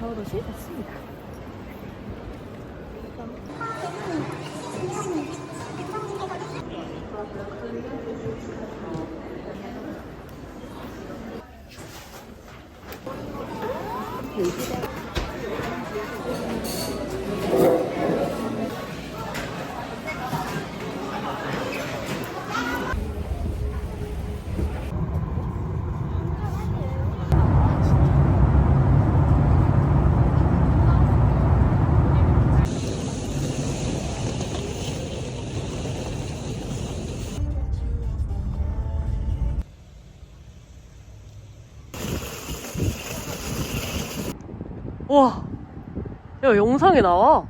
겨울옷이 됐습니다. 와, 야, 영상에 나와.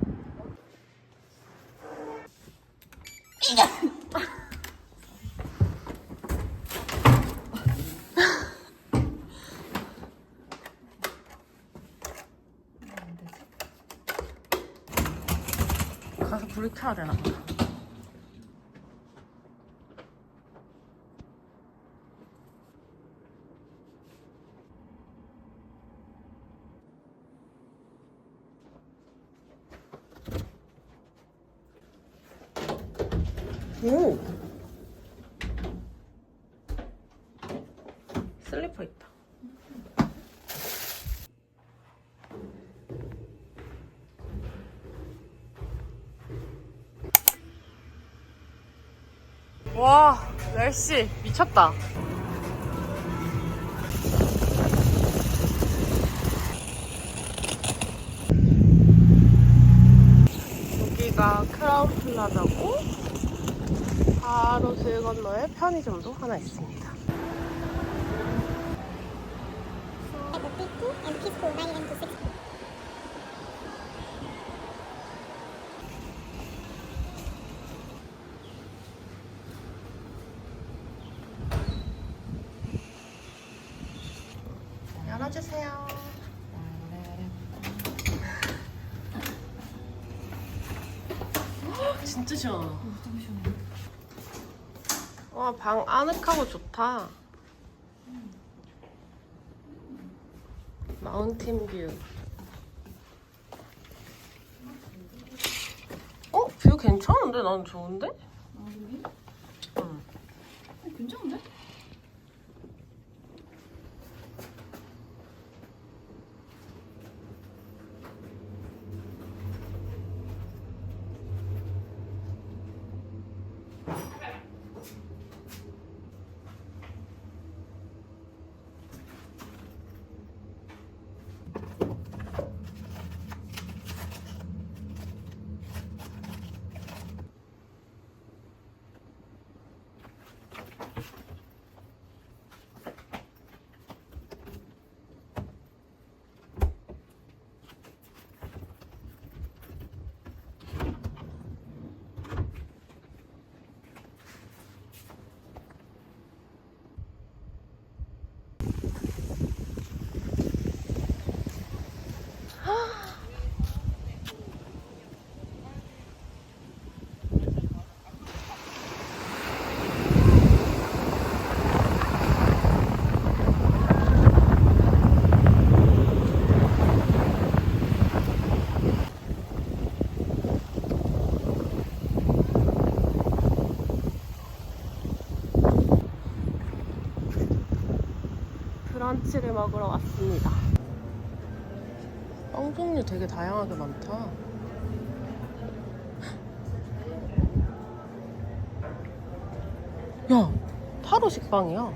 가서 불을 켜야 되나? 오! 슬리퍼 있다. 와, 날씨 미쳤다. 여기가 크라운 플라자고 바로 길 건너에 편의점도 하나 있습니다. 열어주세요. 진짜 시원하다. 와, 방 아늑하고 좋다. 마운틴 뷰. 뷰 괜찮은데? 난 좋은데? 아, 그래? 응. 괜찮은데? 브런치를 먹으러 왔습니다. 빵 종류 되게 다양하게 많다. 야, 타로 식빵이야. 타로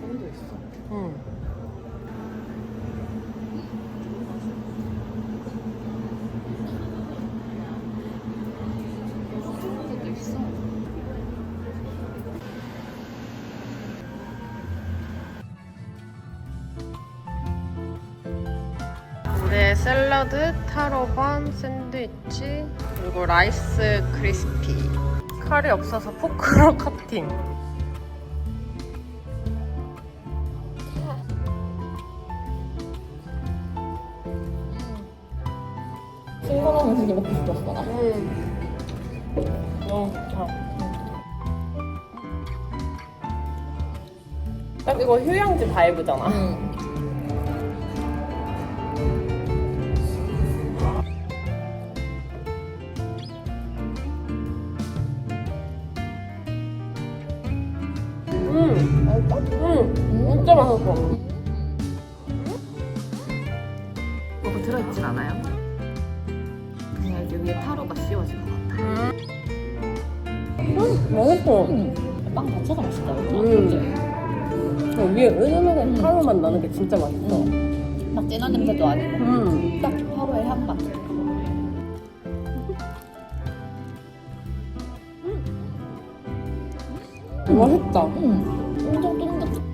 그런 거 있어. 응. 그런 것도 있어. 물에 샐러드, 타로반, 샌드위치, 그리고 라이스 크리스피. 칼이 없어서 포크로 커팅. 신선한 음식이 먹고 싶었어 나. 너무 좋다. 딱 이거 휴양지 바이브잖아. 맛있다? 진짜 맛있어. 뭐가 들어있진 않아요? 그냥 이렇게 위에 타로가 씌워진 것 같아. 맛있어. 빵 자체가 맛있다. 위에 은은하게 타로 맛 나는 게 진짜 맛있어. 막 진한 냄새도 아니고 딱 타로의 향맛. 맛있다. 엄청 쫀득.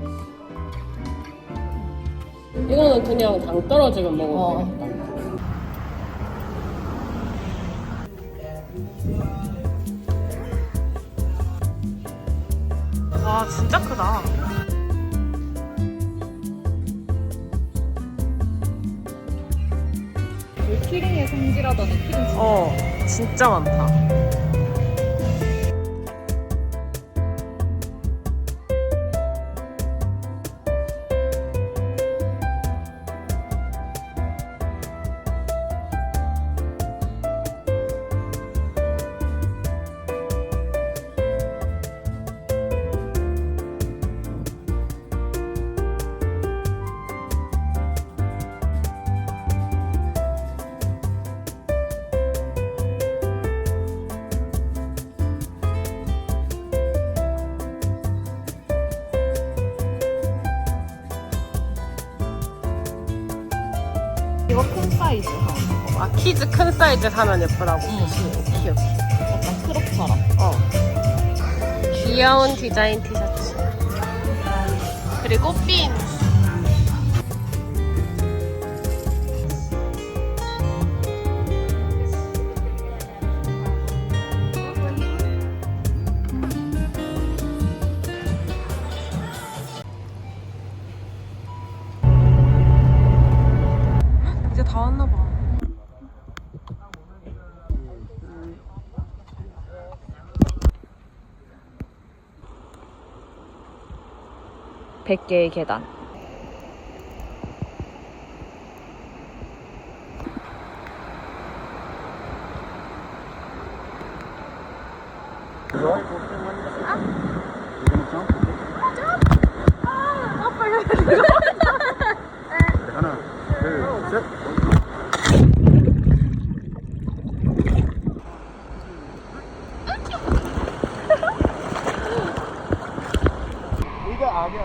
이거는 그냥 당 떨어지면 먹어도 돼. 와, 진짜 크다. 키링의 성지라더니 키링 진짜 많다. 이거 큰 사이즈. 아, 키즈 큰 사이즈 사면 예쁘다고. 귀엽다. 약간 크롭처럼. 귀여운 디자인 티셔츠. 그리고 핀. 이제 다 왔나 봐. (100개의) 계단. 하나, 둘, 셋. 이거 아니야.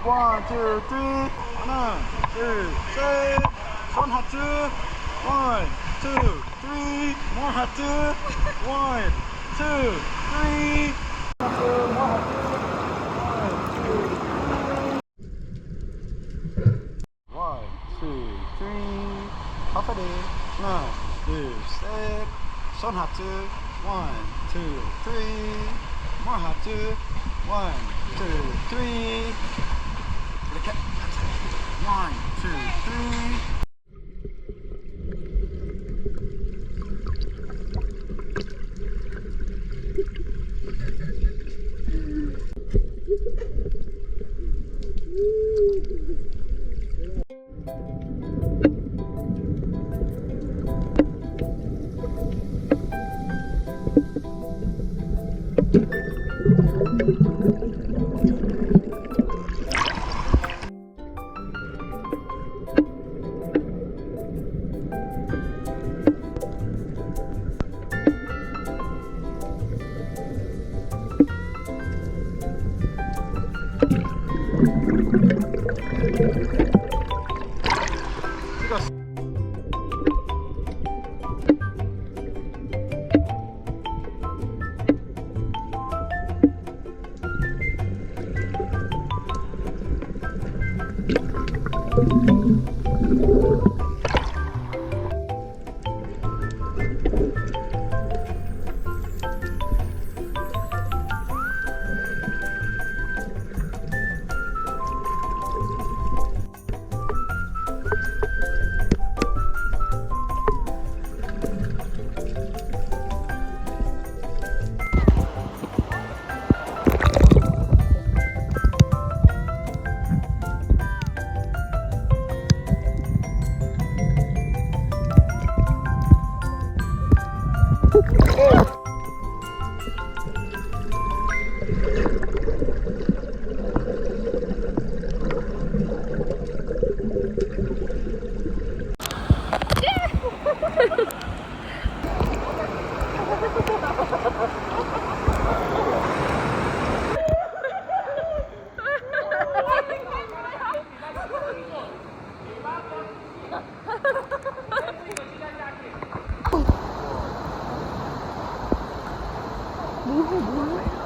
원, 투, 쓰리. 하나, 둘, 셋. 손 하트. 원, 투, 쓰리. more 하트. 원, 투, 쓰리. 하트, more 하트. 원, 투, 쓰리. 하프리. 하나, 둘, 셋. 손 하트. 원, 투, 쓰리. more 하트. 원, 투, 쓰리. 이렇게. 원, 투, 쓰리.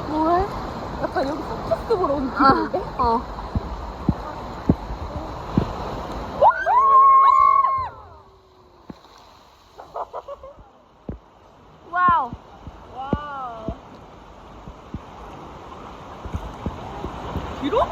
뭐해? 약간 여기 서커스 보러 온 기분인데? 와우. 뒤로?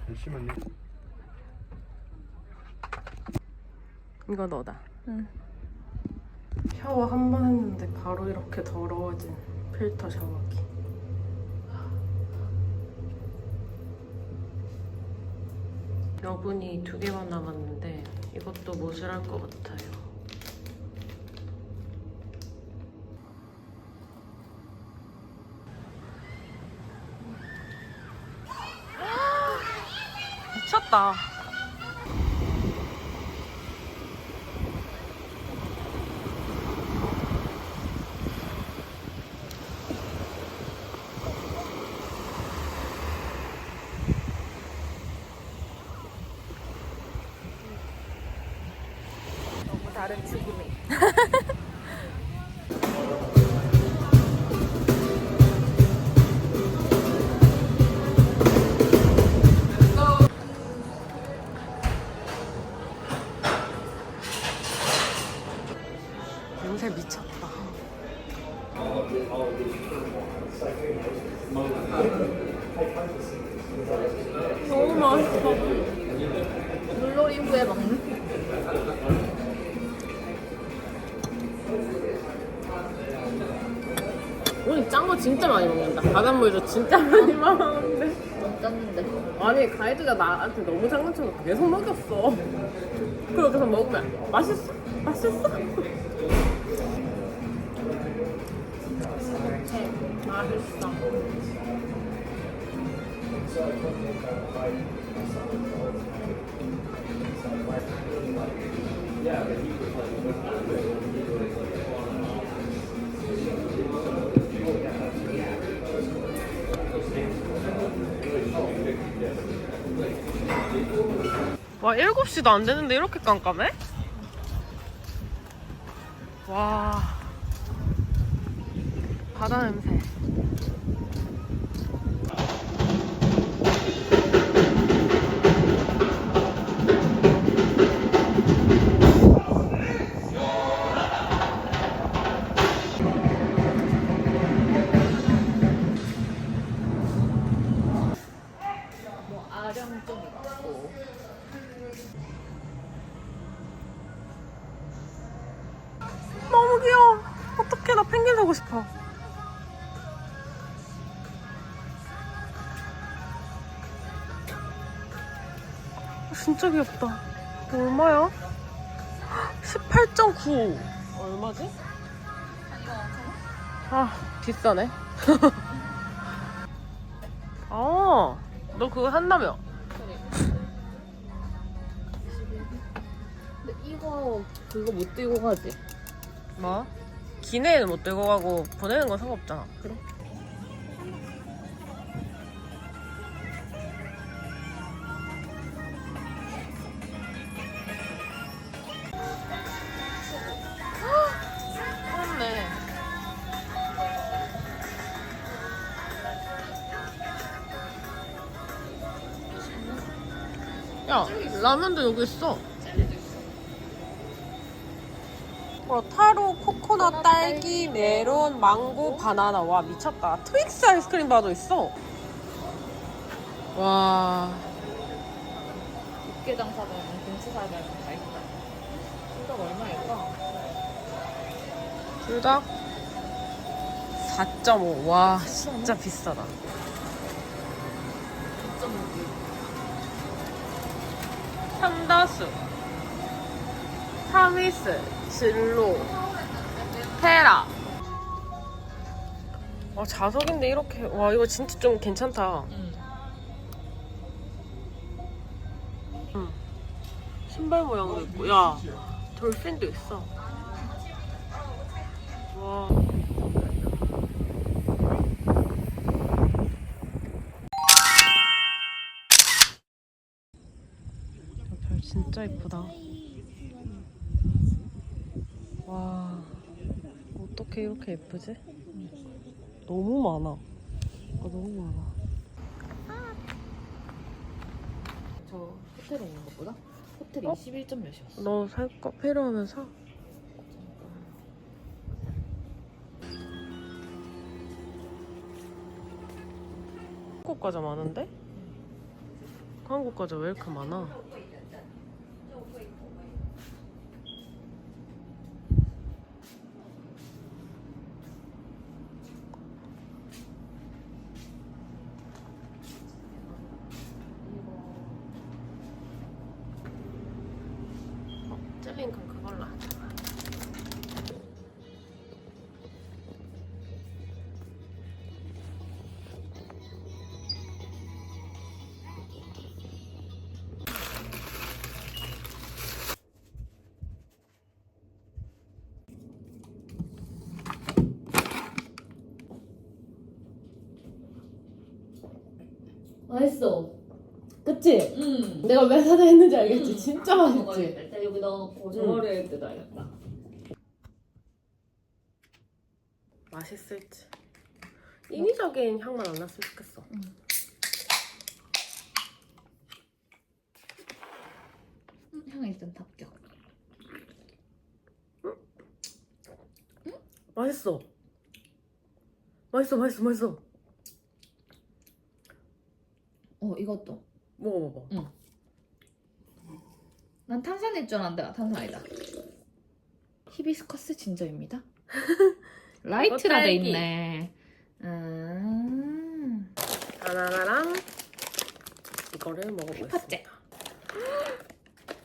잠시만요. 이거 너다. 응. 샤워 한 번 했는데 바로 이렇게 더러워진 필터 샤워기. 여분이 2개만 남았는데 이것도 모자랄 것 같아요. 미쳤다. 너무 다른 죽음이. 냄새 미쳤다. 너무 맛있어. 물놀이 후에 먹는. 오늘 짠 거 진짜 많이 먹는다. 바닷물도 진짜 많이 먹었는데. 좀 짰는데. 아니 가이드가 나한테 너무 장난쳐서 계속 먹였어. 그러고서 먹으면 맛있어? 맛있어? 맛있어. 와 7시도 안 되는데 이렇게 깜깜해? 와 바다 냄새. 뭐 아령 좀 있고. 너무 귀여워. 어떡해 나 펭귄 사고 싶어. 진짜 귀엽다. 이거 얼마야? 18.9 얼마지? 아 비싸네. 아, 너 그거 한다며? 근데 이거 그거 못 들고 가지. 뭐? 기내에는 못 들고 가고 보내는 건 상관없잖아. 그래? 그렇네. 야, 라면도 여기 있어. 타로, 코코넛, 딸기, 메론, 망고, 바나나. 와, 미쳤다. 트윅스 아이스크림 바도 있어. 와. 육개장 사면 김치 사면 다 있다. 이거 얼마일까? 둘 다 4.5. 와, 진짜 비싸다. 삼다수, 타미스, 진로, 테라. 와, 자석인데 이렇게. 와, 이거 진짜 좀 괜찮다. 신발 모양도 있고. 야, 돌핀도 있어. 와. 별 진짜 이쁘다. 와, 어떻게 이렇게 예쁘지? 너무 많아. 너무 많아. 저 호텔에 있는 것보다 호텔이 21점 몇이었어. 너 살 거 필요하면 사. 한국 과자 많은데? 한국 과자 왜 이렇게 많아? 젤링 그럼 그걸로 하자. 맛있어. 그치? 응. 내가 왜 사다 했는지 알겠지? 진짜 맛있지? 일단 여기 넣어놓고 저거를 뜯어야겠다. 맛있을지. 인위적인 향만 안 났으면 좋겠어. 향이 일단 합격. 맛있어. 맛있어. 이것도. 먹어봐봐. 난 탄산일 줄 알았는데 탄산 아니다. 히비스커스 진저입니다. 라이트라 돼 딸기. 있네. 바나나랑 이거를 먹어보겠습니다. 팥제.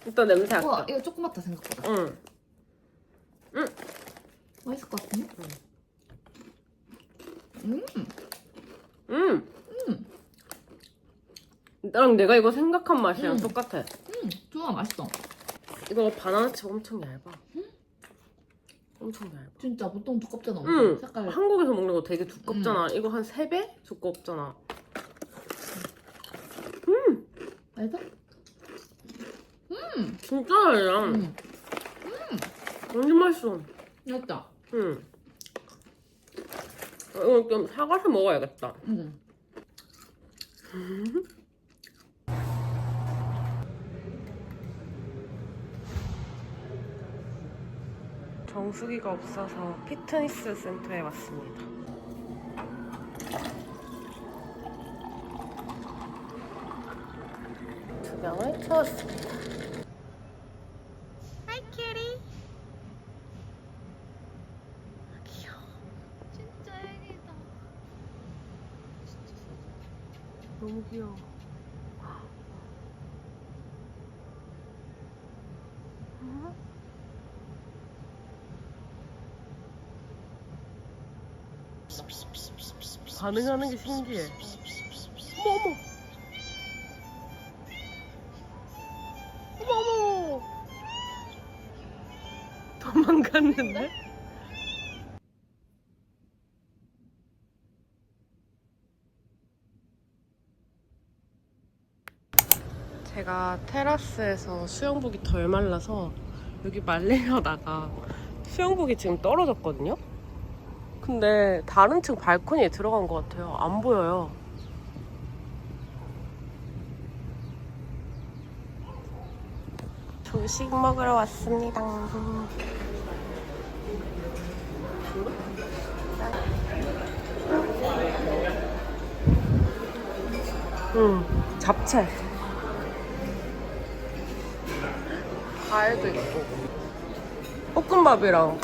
일단 냄새 와 할까? 이거 조그맣다 생각보다. 응. 맛있을 것 같은데? 나랑 내가 이거 생각한 맛이랑 똑같아. 좋아 맛있어. 이거 바나나칩 엄청 얇아. 엄청 얇아. 진짜 보통 두껍잖아. 응. 색깔. 한국에서 먹는 거 되게 두껍잖아. 이거 한 3배 두껍잖아. 맛있어? 진짜 얇아. 완전 맛있어. 맛있다. 이거 좀 사가서 먹어야겠다. 정수기가 없어서 피트니스 센터에 왔습니다. 두 명을 채웠습니다. 하이 캐리. 귀여워. 진짜 애기다. 너무 귀여워. 반응하는 게 신기해. 어머. 어머. 도망갔는데? 제가 테라스에서 수영복이 덜 말라서 여기 말리려다가 수영복이 지금 떨어졌거든요? 근데 다른 층 발코니에 들어간 것 같아요. 안 보여요. 조식 먹으러 왔습니다. 잡채. 과일도 있고. 볶음밥이랑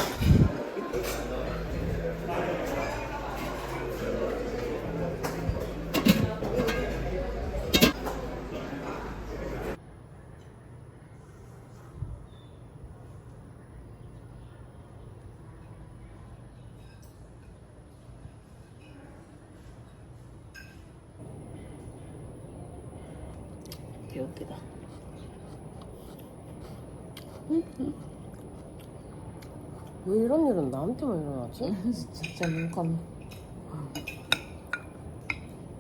개웃기다. 왜 이런 일은 나한테만 일어나지? 진짜 눈감.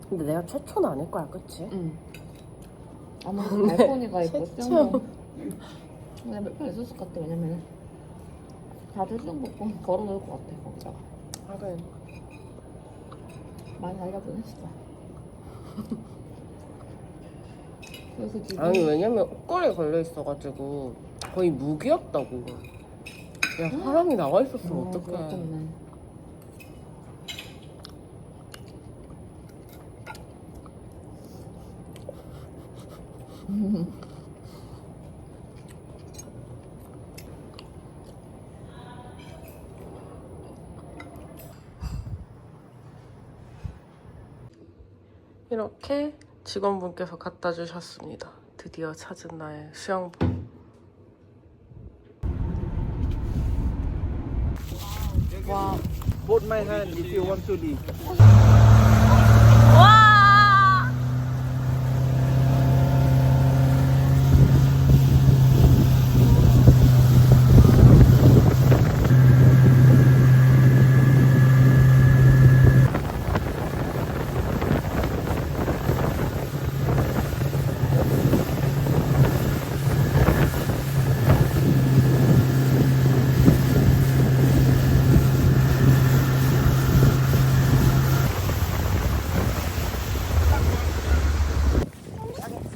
근데 내가 최초는 아닐 거야, 그치? 응. 아무래도 발코니가 있고 최초. 수영복. 근데 몇 편 있었을 것 같아. 왜냐면 다들 수영복 걸어놓을 것 같아 거기다가. 아, 그래. 많이 알려보냈어 그래서 지금 아니, 왜냐면 옷걸이에 걸려있어가지고 거의 무기였다고. 야, 사람이 나와 있었으면 어떡해. 그렇겠네. 이렇게 직원분께서 갖다 주셨습니다. 드디어 찾은 나의 수영복. 와. Hold my hand if you want to leave. 와!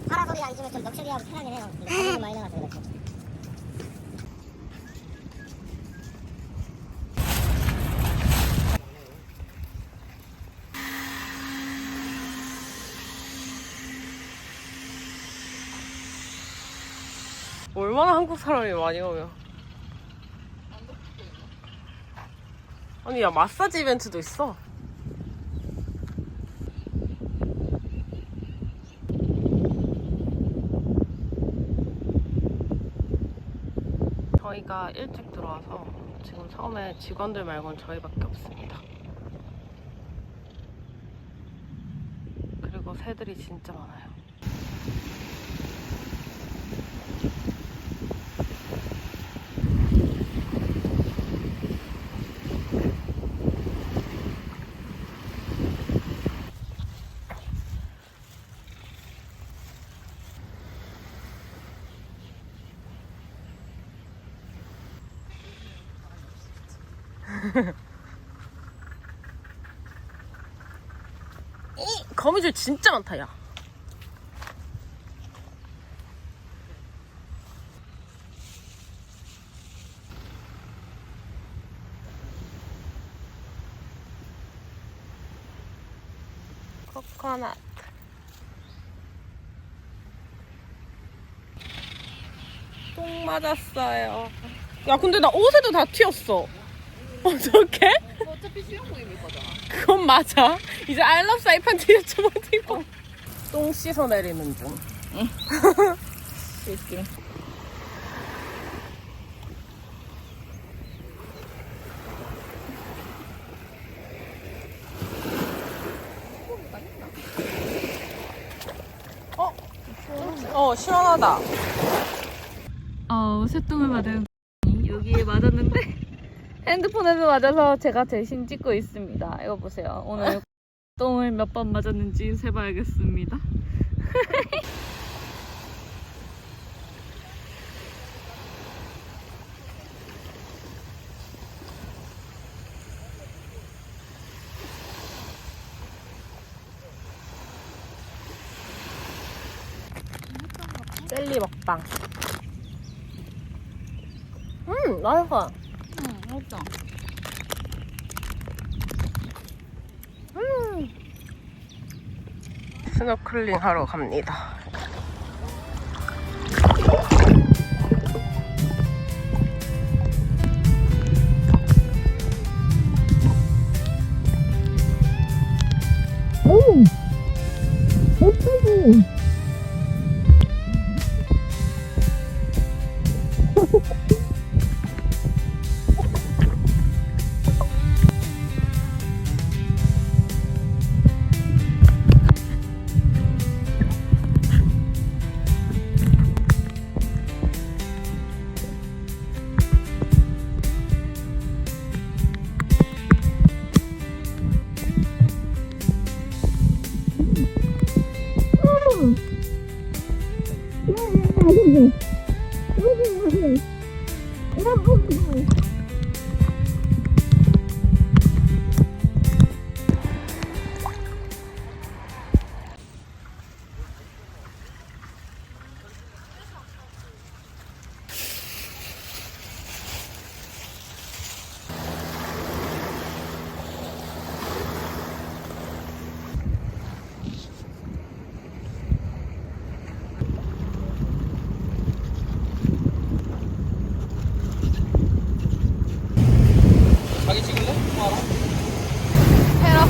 파라솔이 앉으면 좀 럭셔리하고 편하긴 해요. 근데 가격이 많이 나가서 그렇죠. 얼마나 한국 사람이 많이 오면. 아니, 야, 마사지 이벤트도 있어. 저희가 일찍 들어와서 지금 처음에 직원들 말고는 저희밖에 없습니다. 그리고 새들이 진짜 많아요. 이 거미줄 진짜 많다, 야. 코코넛. 똥 맞았어요. 야, 근데 나 옷에도 다 튀었어. 어떡해? 어차피 수영복 입을 거잖아. 그건 맞아. 이제 I love 사이판 티셔츠 못 입어. 똥 씻어 내리는 중. 이렇게. 시원하다. 새똥을 맞은 여기에 맞았는데 핸드폰에도 맞아서 제가 대신 찍고 있습니다. 이거 보세요. 오늘 똥을 몇 번 맞았는지 세봐야겠습니다. 젤리 먹방. 맛있어. 맛있다. 스노클링 하러 갑니다.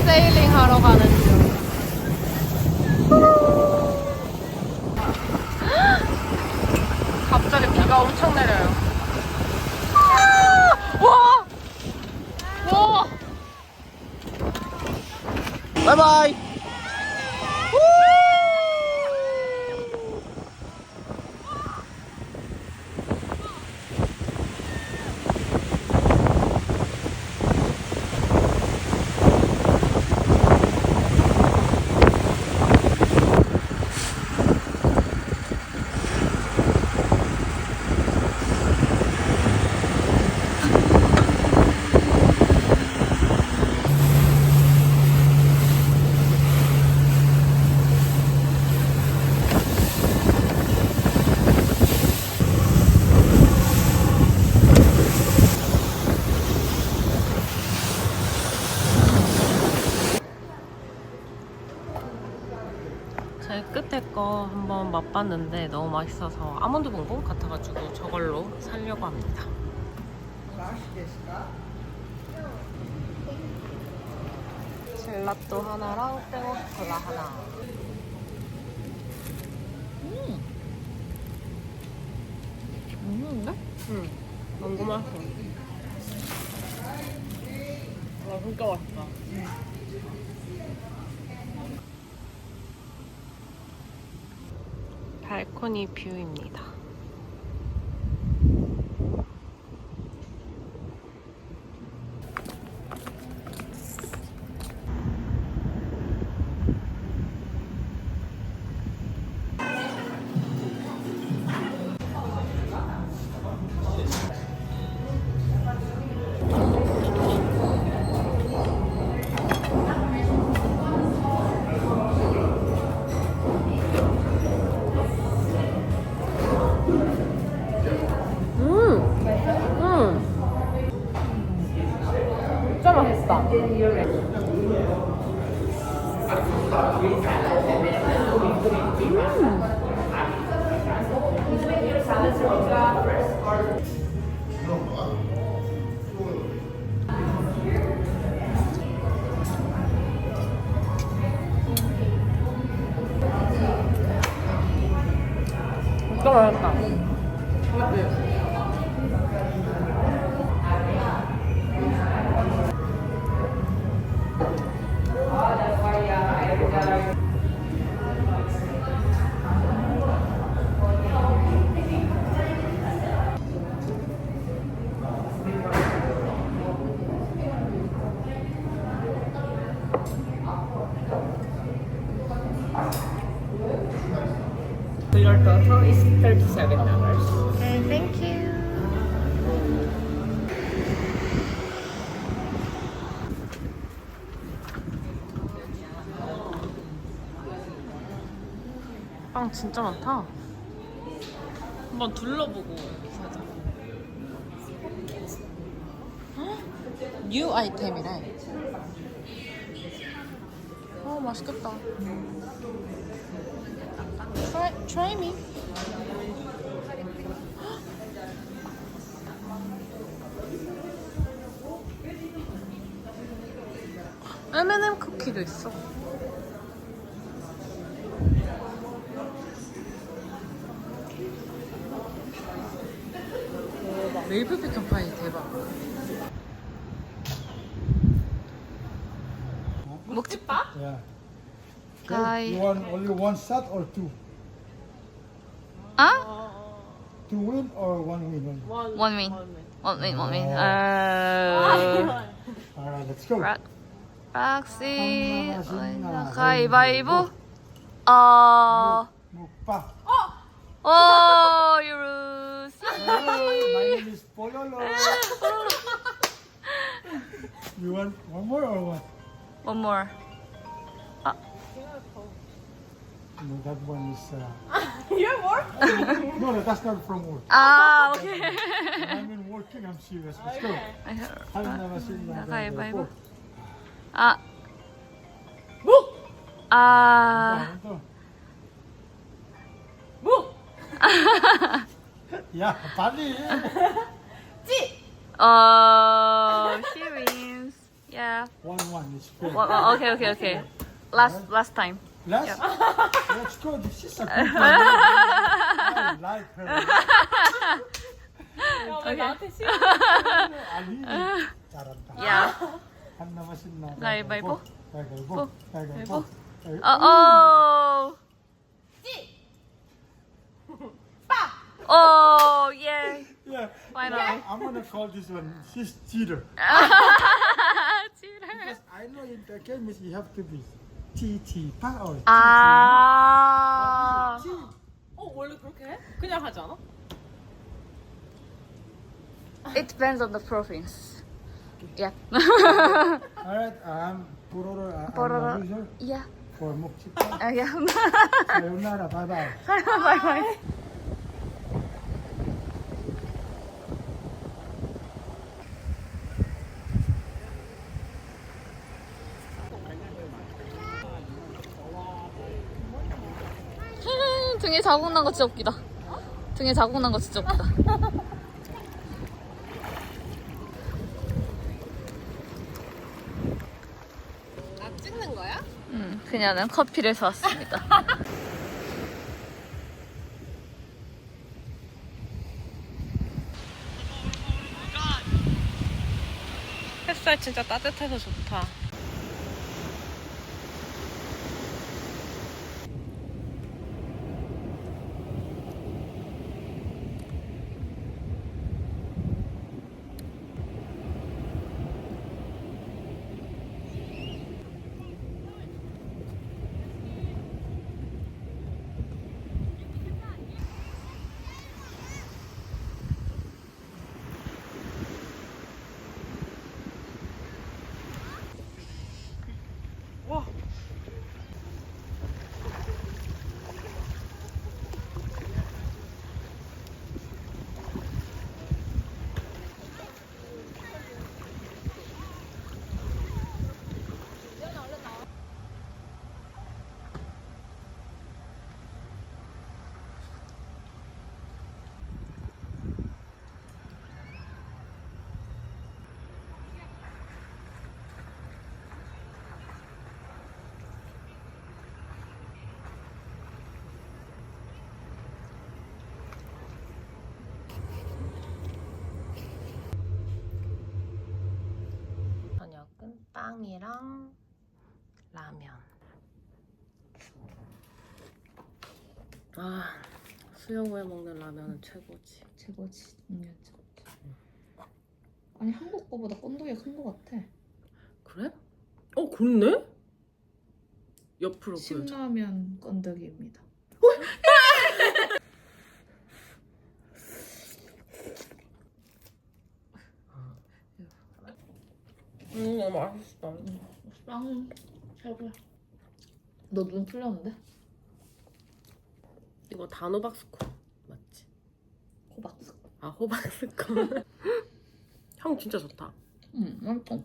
세일링 하러 가는 중. 갑자기 비가 엄청 내려요. 와! 와! Bye bye. 제일 끝에 거 한번 맛봤는데 너무 맛있어서 아몬드 봉봉 같아가지고 저걸로 살려고 합니다. 젤라또 하나랑 땡오콜라 하나. 먹는데? 응, 너무 맛있어. 와, 진짜 맛있다. 발코니 뷰입니다. 진짜 맛있다. 진짜 맛있다. Your total is $37. Okay, thank you. 빵 진짜 많다. 한번 둘러보고 사자. 뉴 아이템이래. 맛있겠다. Try me. M&M 쿠키도 있어. 대박. 메이플 피칸 파이 대박. 묵집밥? Yeah. Guy. You want only one shot or two? 아? Two win or one win? One win. One win. Alright, let's go. 박씨. 하나, 가위바위보. Mukpa. You lose. Hey, my name is Pololo. You want one more or what? One more. No, that one is. You're more? No, that's not from work. Okay. I'm in working. I'm serious. Let's go. 가위바위보. Yeah, 빨리. She wins. Yeah. One one is fair. Well, okay. Last time. Let's go. This is a good one. I like her. Ali. 잘한다. Yeah. 한 남았습니다. 가위바위보. 가위바위보. 가위바위보. Oh. Oh yeah. Yeah. Finally. I'm gonna call this one. She's cheater. Because I know in the chemist you have to be T or 아. 원래 그렇게 해? 그냥 하지 않아? It depends on the province. Yeah. Alright, Pororo, Pororo. I'm the loser Yeah. for Mukchika. Yeah. Sayonara, bye-bye. Bye. 등에 자국 난 거 진짜 웃기다. 등에 자국 난 거 진짜 웃기다. 나 찍는 거야? 그녀는 커피를 사왔습니다. 햇살 진짜 따뜻해서 좋다. 와. 저녁은 빵이랑 라면. 아, 수영 후에 먹는 라면은 최고지. 최고지. 아니 한국 거보다 건더기가 큰 거 같아. 그래? 그렇네? 옆으로 보여줘. 신라면 건더기입니다. 너무 맛있어. 빵 최고야. 너 눈 풀렸는데? 이거 단호박스콘 맞지? 호박스. 아, 호박스콘. 향 진짜 좋다. 맛있어.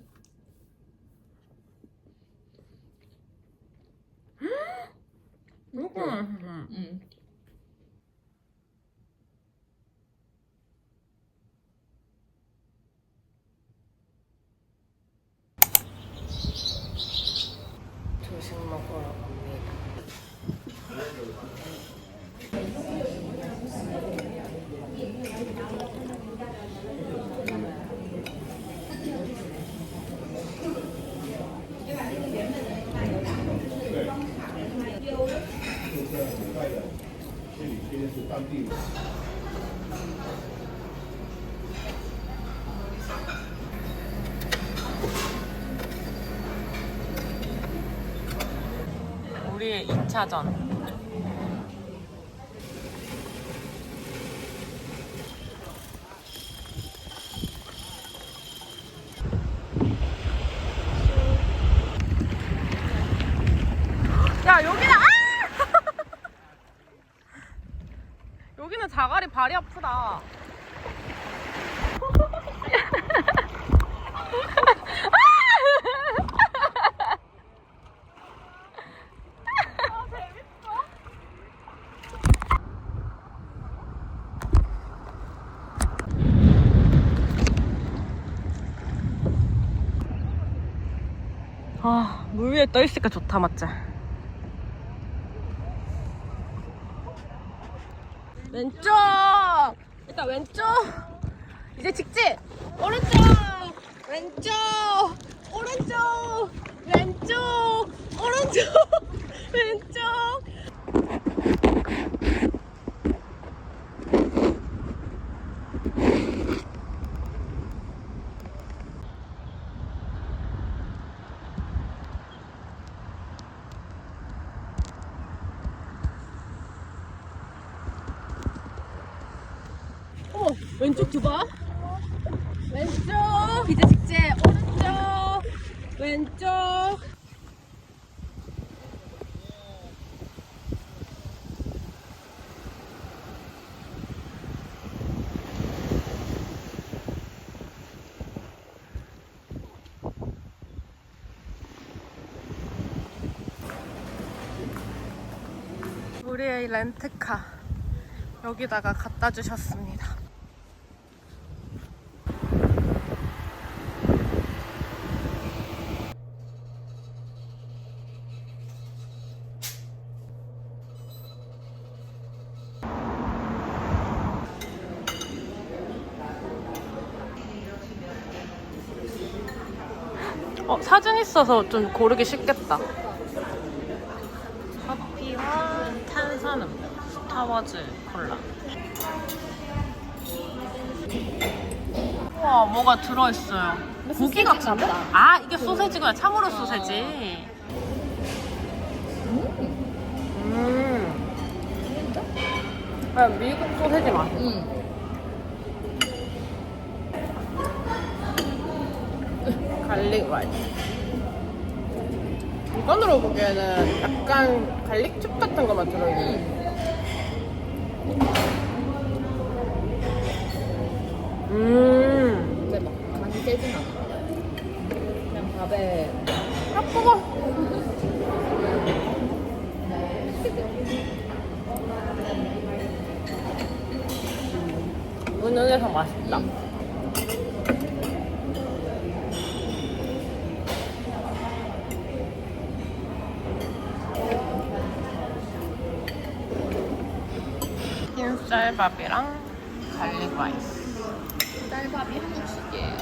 조식 먹으러 갑니다. 우리의 2차전. 야, 여기는 여기는 자갈이 발이 아프다. 아, 물 위에 떠 있으니까 좋다, 맞지? 왼쪽! 일단 왼쪽! 이제 직진! 오른쪽! 왼쪽! 오른쪽! 왼쪽! 오른쪽! 왼쪽! 어머, 왼쪽 두 번. 왼쪽. 이제 직진. 오른쪽. 왼쪽. 우리의 렌트카 여기다가 갖다 주셨습니다. 사진 있어서 좀 고르기 쉽겠다. 커피와 탄산음료, 스타워즈 콜라. 우와, 뭐가 들어있어요. 고기 같은데? 아, 이게 소세지구나. 참으로 소세지. 그냥 미국 소세지 맛. 갈릭 라이스. 이건으로 보기에는 약간 갈릭즙 같은 것만 들어있네. 근데 막 간이 세진 않아. 그냥 밥에 아, 뜨거. 은은해서 맛있다. 흰쌀밥이랑 갈릭 라이스. 쌀밥이 한국식이에요.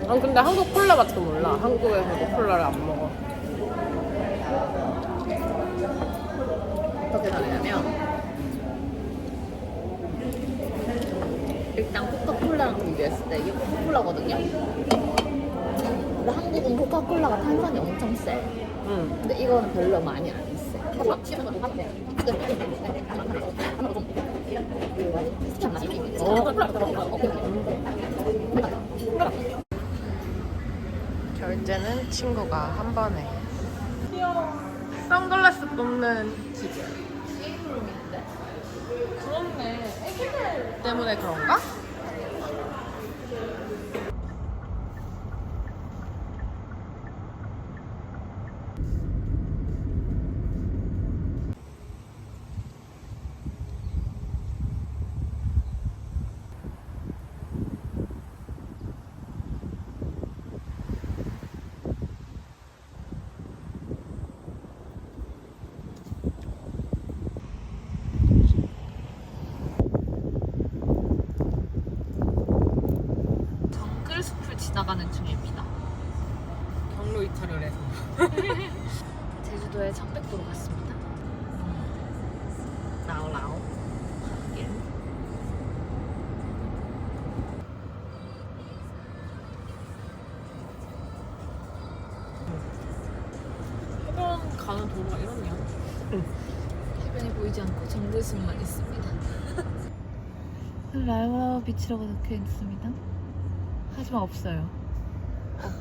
아, 근데 한국 콜라 맛도 몰라. 한국에서도 콜라를 안 먹어. 어떻게 다르냐면 일단 코카콜라랑 비교했을 때 이게 코카콜라거든요. 근데 한국은 코카콜라가 탄산이 엄청 세. 응. 근데 이거는 별로 많이 안 세. 결제는 친구가 한 번에. 선글라스 뽑는 기계. 그렇네. 애기들 때문에 그런가? 정글숲을 지나가는 중입니다. 경로 이탈을 해서. 제주도에 청백도로 갔습니다. 라오라오. 해변 가는 도로가 이렇네요. 해변이 보이지 않고 정글숲만 있습니다. 라오라오 비치라고 적혀 있습니다. 하지만 없어요.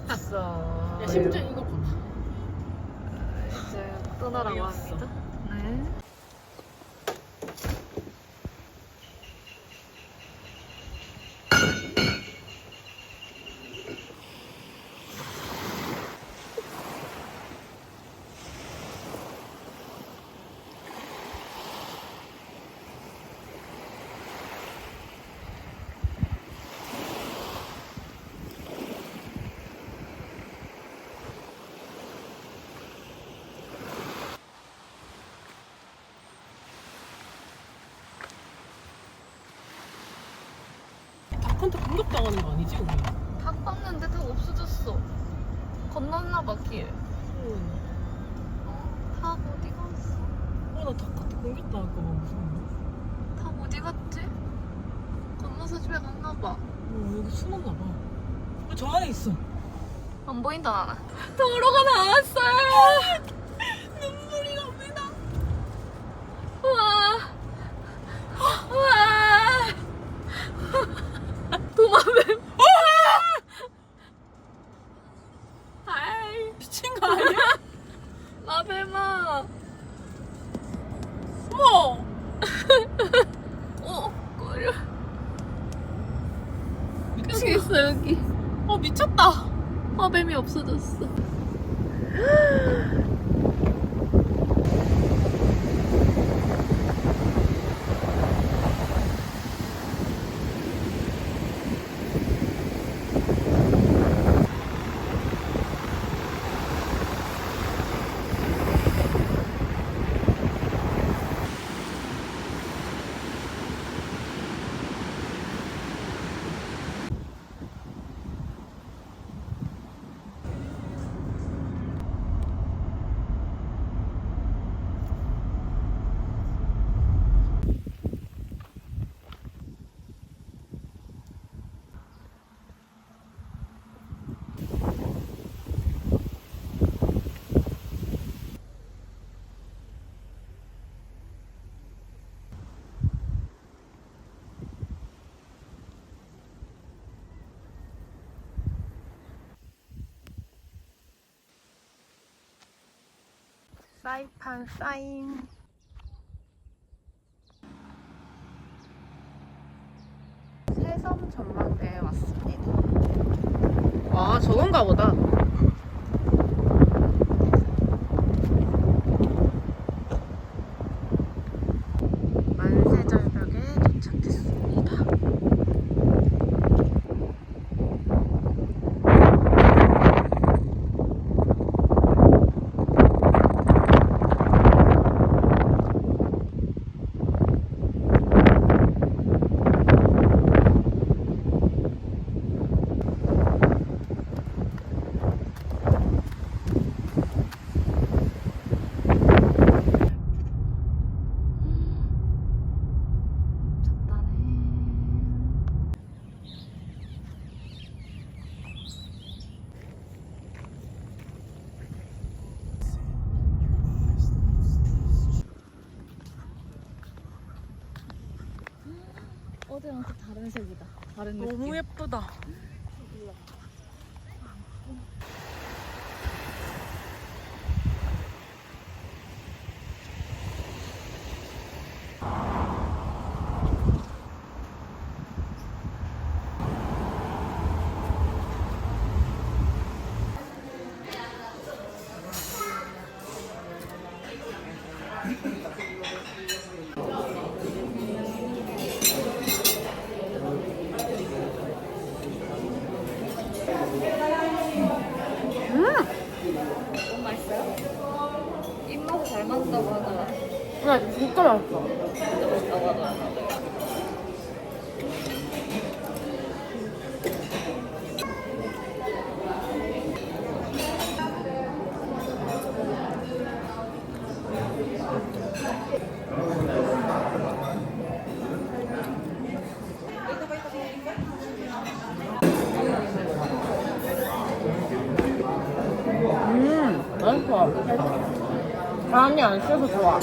없어. 야, 심지어 이거 봐. 이제 떠나라고 합니다. 네. 닭한테 공격당하는 거 아니지 우리? 닭 봤는데 닭 없어졌어. 건넜나 봐 길. 닭 어디 갔어? 나 닭한테 공격당할까 봐 무서운데? 닭 어디 갔지? 건너서 집에 갔나 봐. 여기 숨었나 봐. 저 안에 있어. 안 보인다 나는. 도로가 나왔어요. 눈물이 납니다. 우와. 우와. 도마뱀. 아이. 미친 거 아니야? 나뱀아. 어머! 꼬려. 여기 있어 여기. 미쳤다. 화뱀이 없어졌어. 사이판 사인. 새섬 전망대에 왔습니다. 와, 저건가 보다. 만세절벽에 도착했습니다. 어제랑 또 다른 색이다. 다른 느낌. 너무 예쁘다. 너무 맛있어요? 입맛에 잘 맞다고 하더라. 야, 진짜 맛있어. 진짜 맛있다고 하더라. 맛있어. 간이 안 세서 좋아.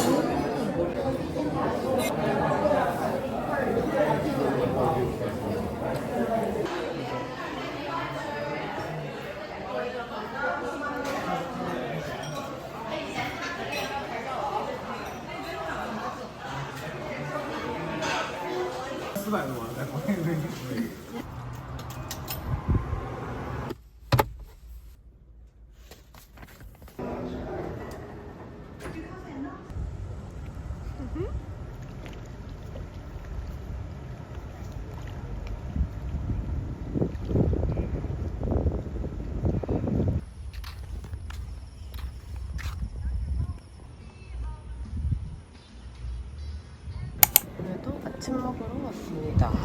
오늘도 아침 먹으러 왔습니다.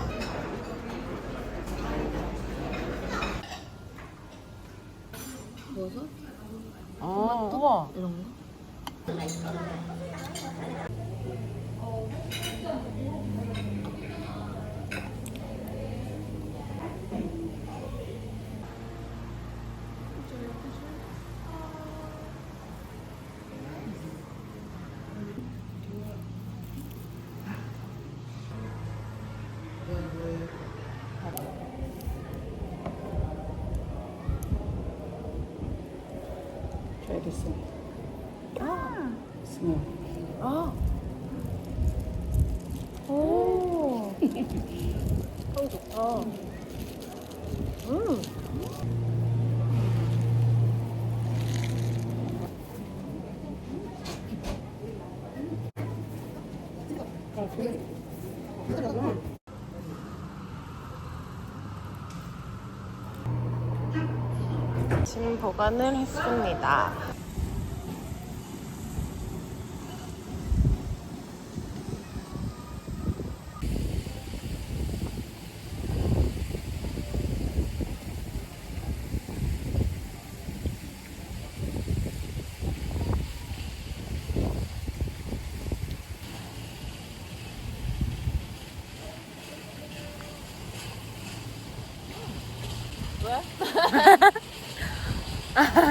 버섯 우와. 이런 거. Try this one. Small. 아. 오. 향 좋다. 짐 보관을 했습니다.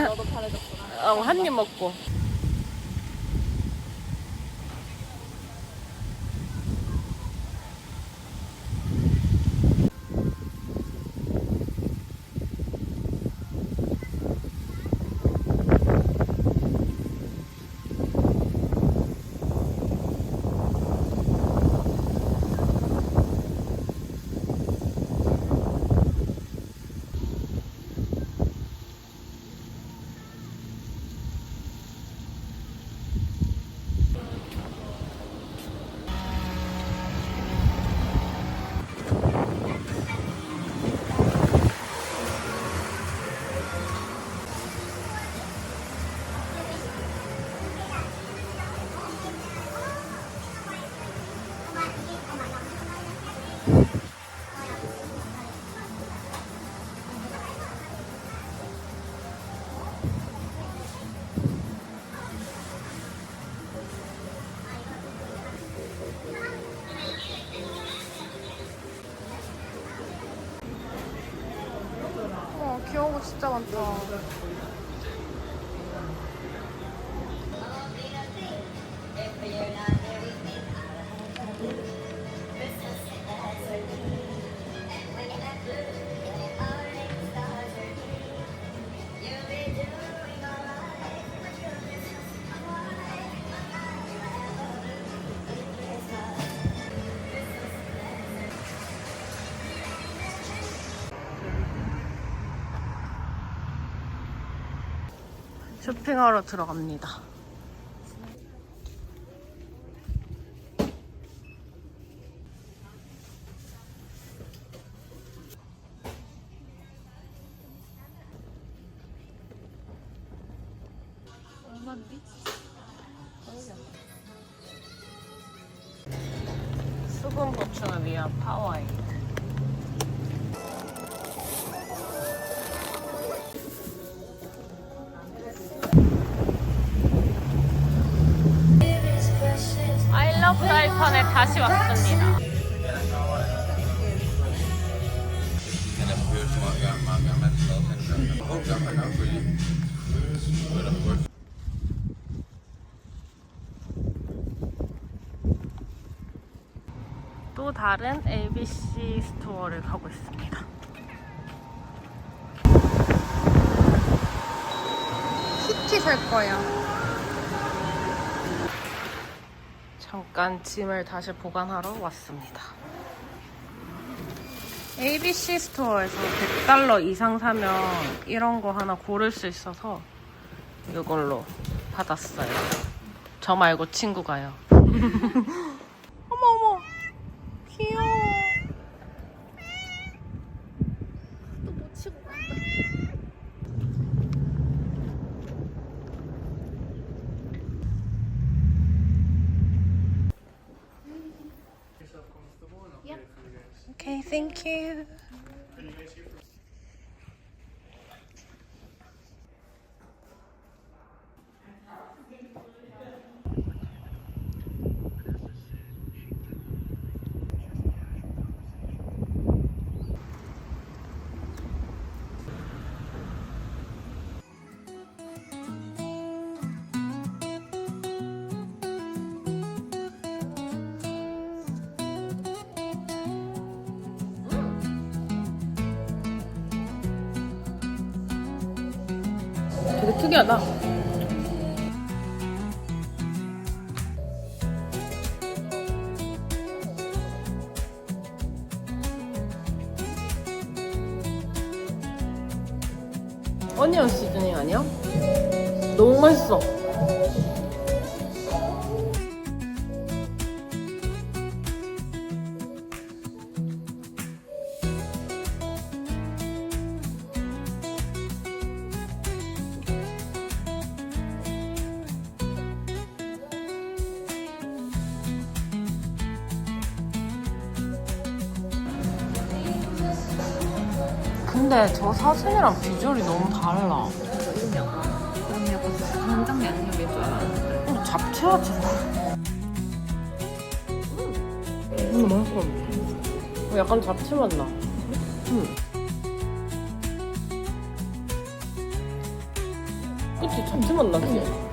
너도 잘해줬구나. 한 입 먹고. 귀여운 거 진짜 많다. 쇼핑하러 들어갑니다. 수분 보충을 위한 파워에이드. 아이러브 프라이팬에 다시 왔습니다. 또 다른 ABC 스토어를 가고 있습니다. 키티 살 거야. 잠깐 짐을 다시 보관하러 왔습니다. ABC 스토어에서 $100 이상 사면 이런 거 하나 고를 수 있어서 이걸로 받았어요. 저 말고 친구가요. 어머 어머 귀여워. 또 못 치고 간다. Okay, thank you. 되게 특이하다. 어니언 시즈닝 아니야? 너무 맛있어. 근데 저 사진이랑 비주얼이 너무 달라. 그럼 약간 간장 양념일 줄 알았는데. 잡채야 진짜. 맛있어. 약간 잡채 맛 나. 그치 잡채 맛 나지.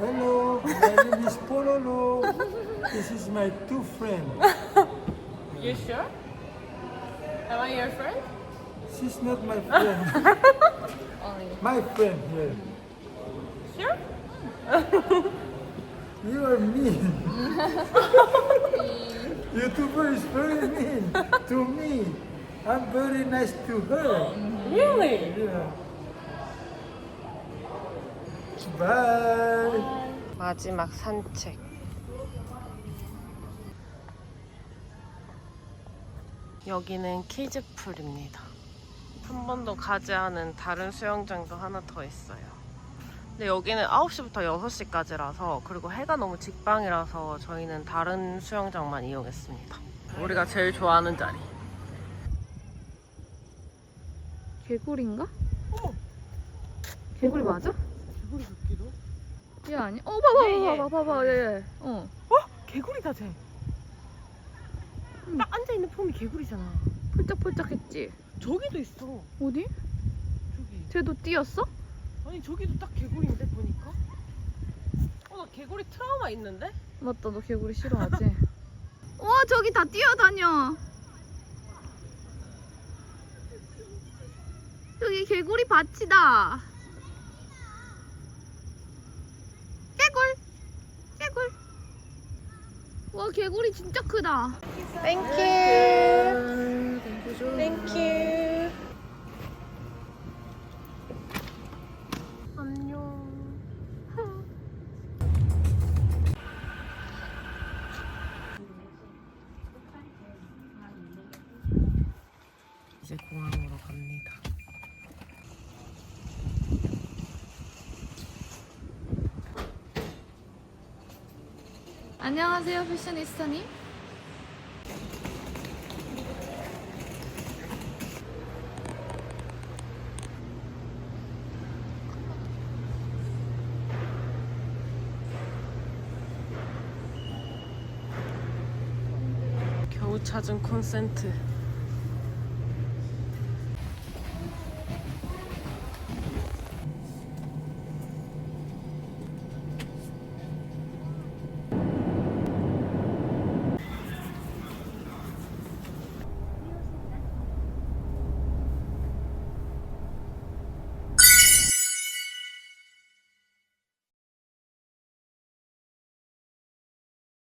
Hello, my name is Pololo. This is my two friends. You sure? Am I your friend? She's not my friend. My friend here. Sure? You are mean. YouTuber is very mean to me. I'm very nice to her. Really? Yeah. Bye. 마지막 산책. 여기는 키즈풀입니다. 한 번도 가지 않은 다른 수영장도 하나 더 있어요. 근데 여기는 9시부터 6시까지라서, 그리고 해가 너무 직방이라서 저희는 다른 수영장만 이용했습니다. 우리가 제일 좋아하는 자리. 개구리인가? 개구리 맞아? 개구리 같기도? 얘 아니? 봐봐 얘. 봐봐 얘. 개구리다 쟤. 딱 앉아있는 폼이 개구리잖아. 폴짝폴짝했지? 저기도 있어. 어디? 저기. 쟤도 뛰었어? 아니 저기도 딱 개구리인데 보니까. 나 개구리 트라우마 있는데? 맞다, 너 개구리 싫어하지? 와, 저기 다 뛰어다녀. 여기 개구리 밭이다. 개굴. 와, 개구리 진짜 크다. 땡큐. 땡큐. 안녕. 이제 공항으로 갑니다. 안녕하세요, 패셔니스타님. 겨우 찾은 콘센트.